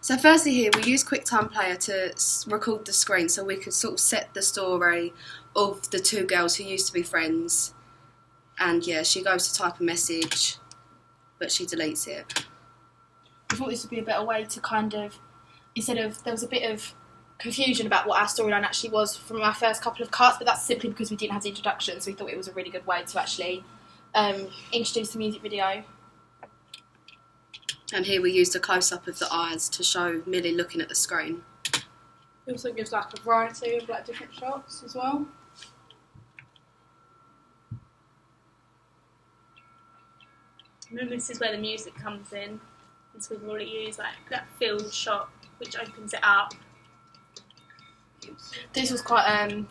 So firstly here, we use QuickTime Player to record the screen so we could sort of set the story of the two girls who used to be friends. And yeah, she goes to type a message, but she deletes it. I thought this would be a better way to kind of, instead of, there was a bit of confusion about what our storyline actually was from our first couple of cuts, but that's simply because we didn't have the introduction, so we thought it was a really good way to actually introduce the music video. And here we used a close-up of the eyes to show Millie looking at the screen. It also gives like a variety of like different shots as well. And then this is where the music comes in. And so we've already used like that field shot which opens it up. This was quite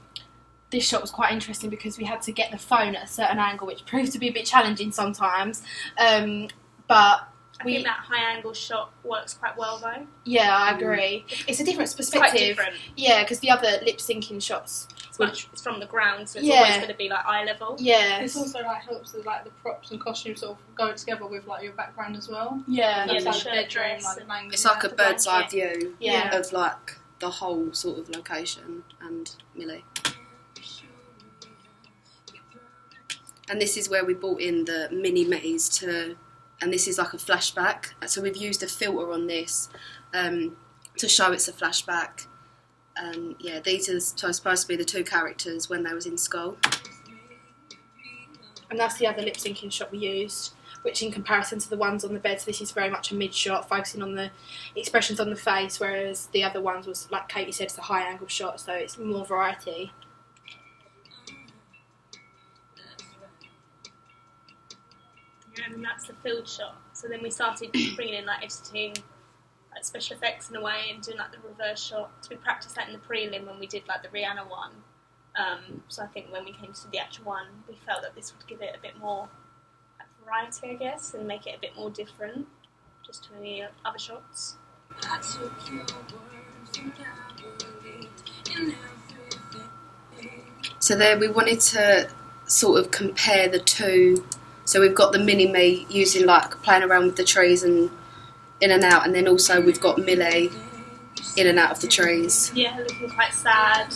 this shot was quite interesting because we had to get the phone at a certain angle, which proved to be a bit challenging sometimes. But I think that high angle shot works quite well though. Yeah, I agree. It's a different perspective. Quite different. Yeah, because the other lip syncing shots, it's from the ground, so it's always going to be like eye level. Yeah. This also like helps with like the props and costumes sort of go together with like your background as well. Yeah. That's Yeah, like the the bedroom, shirt like It's like a bird's eye view Yeah. of like the whole sort of location and Millie. And this is where we brought in the mini-me's and this is like a flashback. So we've used a filter on this to show it's a flashback. And yeah, these are supposed to be the two characters when they was in school. And that's the other lip syncing shot we used, which in comparison to the ones on the bed, so this is very much a mid shot, focusing on the expressions on the face, whereas the other ones was, like Katie said, it's a high angle shot, so it's more variety. And that's the field shot. So then we started bringing in like editing, like special effects in a way, and doing like the reverse shot. So we practiced that in the prelim when we did like the Rihanna one. So I think when we came to the actual one, we felt that this would give it a bit more like, variety, I guess, and make it a bit more different, just to any other shots. So there we wanted to sort of compare the two. So we've got the mini-me using like playing around with the trees and in and out, and then also we've got Millie in and out of the trees. Yeah, looking quite sad.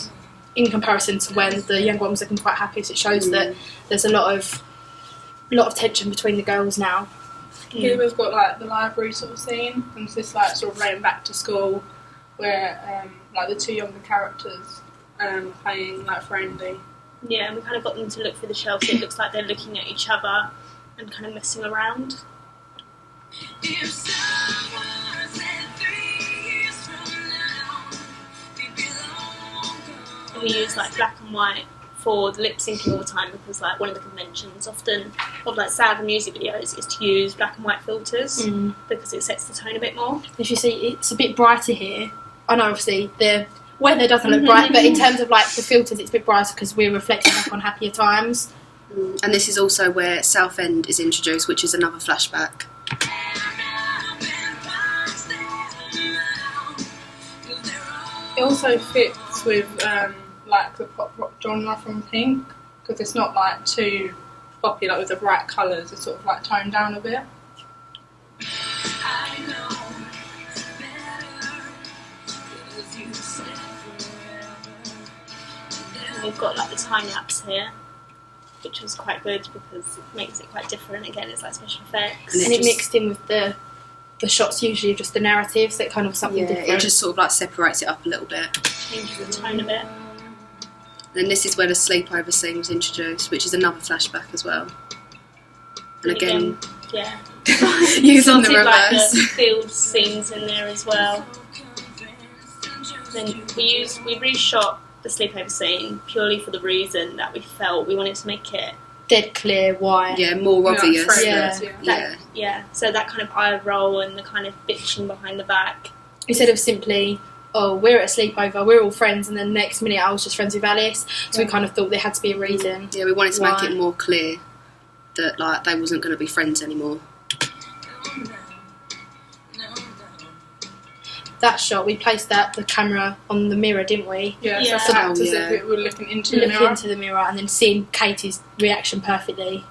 In comparison to when the young one was looking quite happy, so it shows that there's a lot of tension between the girls now. Here we've got like the library sort of scene, and it's this like sort of running back to school, where like the two younger characters playing like friendly. Yeah, and we kind of got them to look through the shelves, so it looks like they're looking at each other and kind of messing around. And we use like black and white for the lip syncing all the time because like one of the conventions often of like sad music videos is to use black and white filters because it sets the tone a bit more. If you see, it's a bit brighter here. I know obviously the weather doesn't look bright, but in terms of like the filters, it's a bit brighter because we're reflecting back on happier times. And this is also where Southend is introduced, which is another flashback. It also fits with like the pop rock genre from Pink, because it's not like too poppy, like with the bright colours. It's sort of like toned down a bit. And we've got like the time lapse here, which was quite good because it makes it quite different. Again, it's like special effects. And it mixed in with the shots usually just the narrative, so it kind of something different. It just sort of like separates it up a little bit. Changes the tone a bit. Then this is where the sleepover scene was introduced, which is another flashback as well. And again yeah. use on the Did, like, reverse. the field scenes in there as well. Then we reshot the sleepover scene purely for the reason that we felt we wanted to make it dead clear white. Yeah, more obvious. Yeah. So that kind of eye roll and the kind of bitching behind the back. Instead of simply, oh, we're at a sleepover, we're all friends, and then next minute I was just friends with Alice. So we kind of thought there had to be a reason. Yeah, we wanted to make it more clear that like they wasn't going to be friends anymore. That shot, we placed the camera on the mirror, didn't we? Yeah, so act as if we were looking into the mirror. Into the mirror and then seeing Katie's reaction perfectly.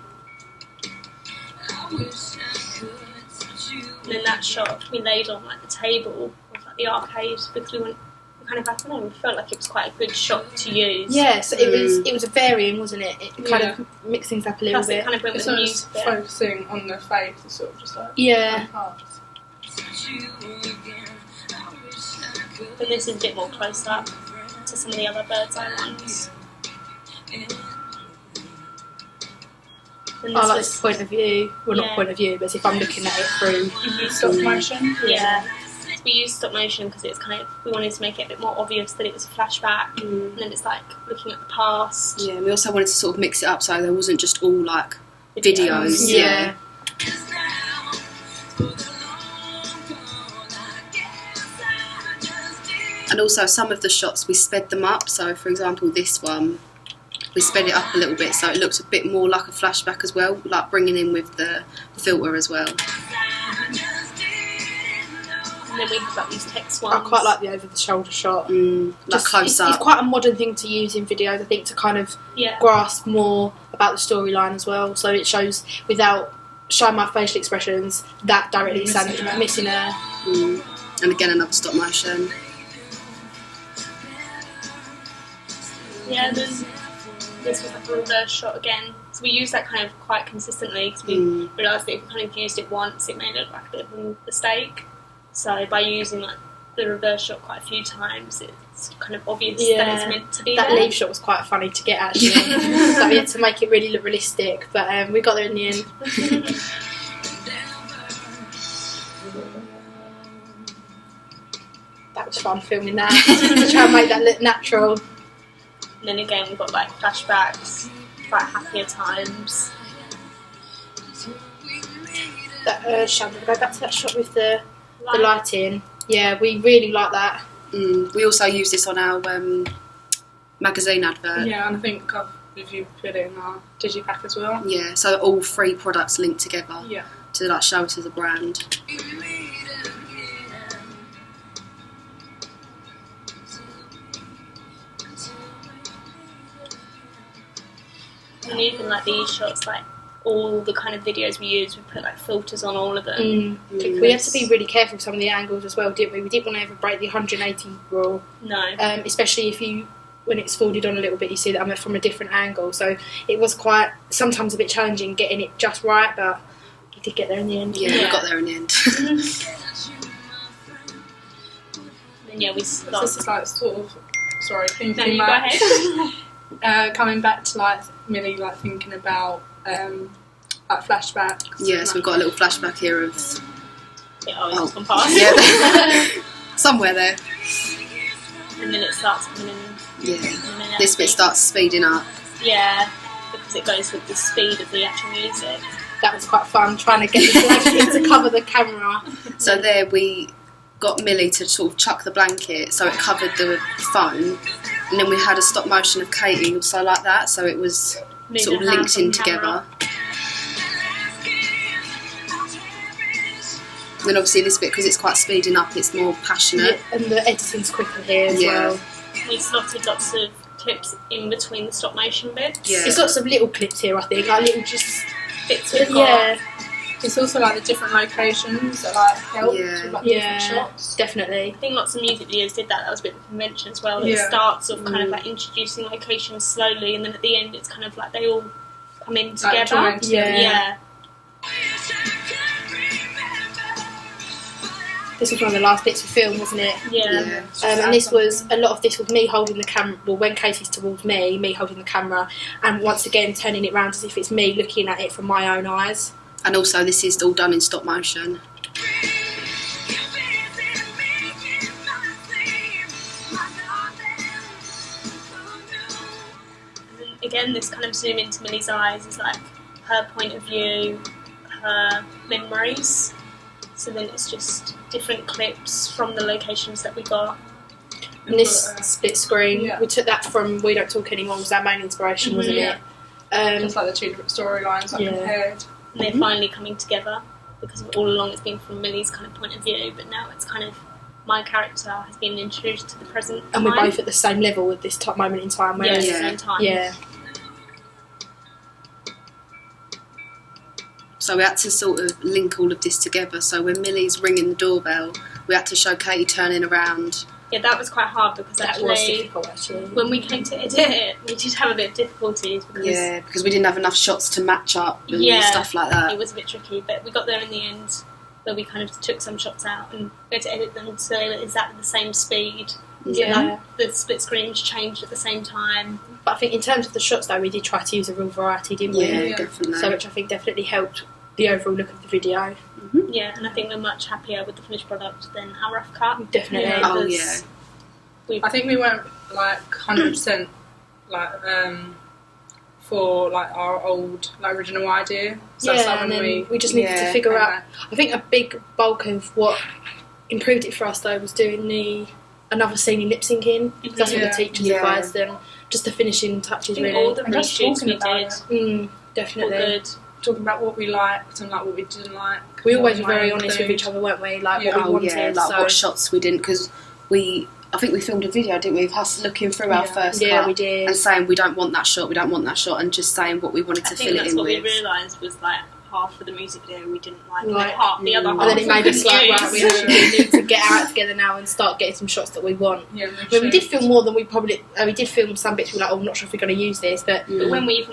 And then that shot we laid on like the table with the arcade because we kind of, I don't know, we felt like it was quite a good shot to use. Yeah, so it was a varying, wasn't it? It kind of mixed things up a little Plus it bit. kind of went with So the it's music bit. focusing on the face, it's sort of just like Yeah. parts. And this is a bit more close up to some of the other bird's eye ones. And I this like was- this point of view. Well, not Yeah. point of view, but as if I'm looking at it through. Stop motion. Yeah. So we used stop motion because it's kind of, we wanted to make it a bit more obvious that it was a flashback, and then it's like looking at the past. Yeah, we also wanted to sort of mix it up so there wasn't just all like videos. Yeah. And also some of the shots we sped them up. So for example, this one, we sped it up a little bit so it looks a bit more like a flashback as well, like bringing in with the filter as well. And then we have like these text ones. I quite like the over-the-shoulder shot. Like Just- close it's up. quite a modern thing to use in videos, I think, to kind of Yeah. grasp more about the storyline as well. So it shows, without showing my facial expressions, that directly missing a... And again, another stop motion. Yeah, then this was like a reverse shot again. So we used that kind of quite consistently because we realised that if we kind of used it once, it made it look like a bit of a mistake. So by using like the reverse shot quite a few times, it's kind of obvious that it's meant to be That there. leaf shot was quite funny to get, actually. So we had to make it really look realistic, but we got there in the end. That was fun filming that. To try and make that look natural. And then again, we've got like flashbacks, quite happier times. That Shannon, go back to that shot with the lighting. Yeah, we really like that. We also use this on our magazine advert. Yeah, and I think if you put it in our digipack as well. Yeah, so all 3 products linked together Yeah. to like show it as a brand. And even like these shots, like all the kind of videos we use, we put like filters on all of them. We had to be really careful with some of the angles as well, didn't we? We didn't want to ever break the 180 rule, No. especially if when it's folded on a little bit, you see that I'm from a different angle. So it was quite sometimes a bit challenging getting it just right, but we did get there in the end. Yeah, we Yeah. got there in the end. And yeah, we So stopped. this is like sort of, sorry, No, thinking you go back. ahead. Coming back to like Millie, like thinking about like flashbacks. Yeah, so we've got a little flashback here of It's gone past. yeah, somewhere there. And then it starts coming in. Yeah, And then this bit starts speeding up. Yeah, because it goes with the speed of the actual music. That was quite fun, trying to get the blanket to cover the camera. So there we got Millie to sort of chuck the blanket so it covered the phone, and then we had a stop motion of Katie also like that, so it was Moving sort of her linked hand in on camera. together. And then obviously this bit, because it's quite speeding up, it's more passionate. And the editing's quicker here as Yeah. well. We slotted lots of clips in between the stop motion bits. Yeah. There's lots of little clips here, I think, like little just... Bits we've got. Yeah, It's also like the different locations that like help Yeah. with like yeah, different shots. definitely. I think lots of music videos did that. That was a bit of a convention as well. It Yeah. starts off kind of like introducing locations slowly, and then at the end it's kind of like they all come in Like together. joined together. Yeah. This was one of the last bits of film, wasn't it? Yeah. And this was, a lot of this was me holding the camera, well, when Katie's towards me holding the camera, and once again turning it round as if it's me looking at it from my own eyes. And also this is all done in stop motion. And then again, this kind of zoom into Millie's eyes is like her point of view, her memories. So then it's just different clips from the locations that we got. And this split screen, Yeah. we took that from We Don't Talk Anymore, was our main inspiration, wasn't Yeah. it? Just like the two different storylines like Yeah. compared. And they're finally coming together because all along it's been from Millie's kind of point of view, but now it's kind of my character has been introduced to the present And we're time. both at the same level at this top moment in time. yeah, at Whereas, the same time. yeah. So we had to sort of link all of this together. So when Millie's ringing the doorbell, we had to show Katie turning around. Yeah, that was quite hard because That was actually, difficult, actually. when we came to edit it, we did have a bit of difficulties because Because we didn't have enough shots to match up and Yeah. stuff like that. it was a bit tricky. But we got there in the end, where we kind of took some shots out and we had to edit them so they were exactly the same speed. Yeah. The split screens changed at the same time. But I think in terms of the shots, though, we did try to use a real variety, didn't we? Yeah, Yeah. definitely. So which I think definitely helped the overall look of the video. Yeah, and I think we're much happier with the finished product than our rough cut. Definitely. Yeah. Oh, because I think we weren't like 100% like for like our old like original idea. So it's like and when then we just needed to Yeah. figure out. I think a big bulk of what improved it for us, though, was doing another scene in lip syncing. That's what Yeah. the teachers Yeah. advised them. Just the finishing touches, I think really. all the And just reshoots we talking did about were Definitely. good. talking about what we liked and like what we didn't like. We always what were very might honest with include. each other, weren't we? Like Yeah. what we Oh wanted. yeah, like so what shots we didn't, because I think we filmed a video, didn't we, of us looking through our Yeah. first yeah, cut we did. and saying we don't want that shot, we don't want that shot, and just saying what we wanted I to think fill it that's in what we with. realised was like half of the music video we didn't like, and Right. then half the other And half. And then it made we us like, couldn't right, we use. actually need to get our act together now and start getting some shots that we want. Yeah, But we did film more than we probably. We did film some bits. We were like, oh, I'm not sure if we're going to use this, but But when we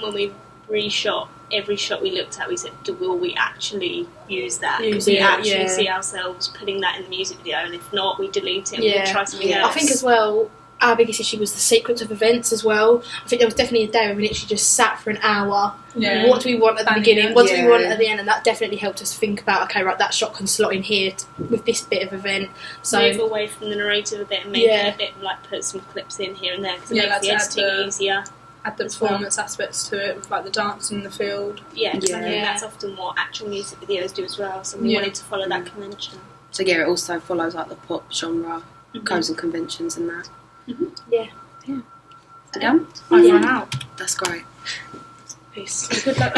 reshot every shot we looked at, we said, will we actually use that? Use Could we it, actually yeah. see ourselves putting that in the music video? And if not, we delete it and Yeah. we try something Yeah. else. I think as well, our biggest issue was the sequence of events as well. I think there was definitely a day when we literally just sat for an hour. Yeah. What do we want at the Planning beginning? it. What do we want Yeah. at the end? And that definitely helped us think about, okay, right, that shot can slot in here with this bit of event. So move away from the narrative a bit and make Yeah. it a bit like put some clips in here and there because it Yeah, makes the that's editing the- easier. Add the performance aspects to it with like the dance in the field. Yeah, 'cause I Yeah. think that's often what actual music videos do as well. So we Yeah. wanted to follow that convention. So yeah, it also follows like the pop genre Mm-hmm. codes and conventions and that. yeah. Done? I've run out. That's great. Peace. Good luck.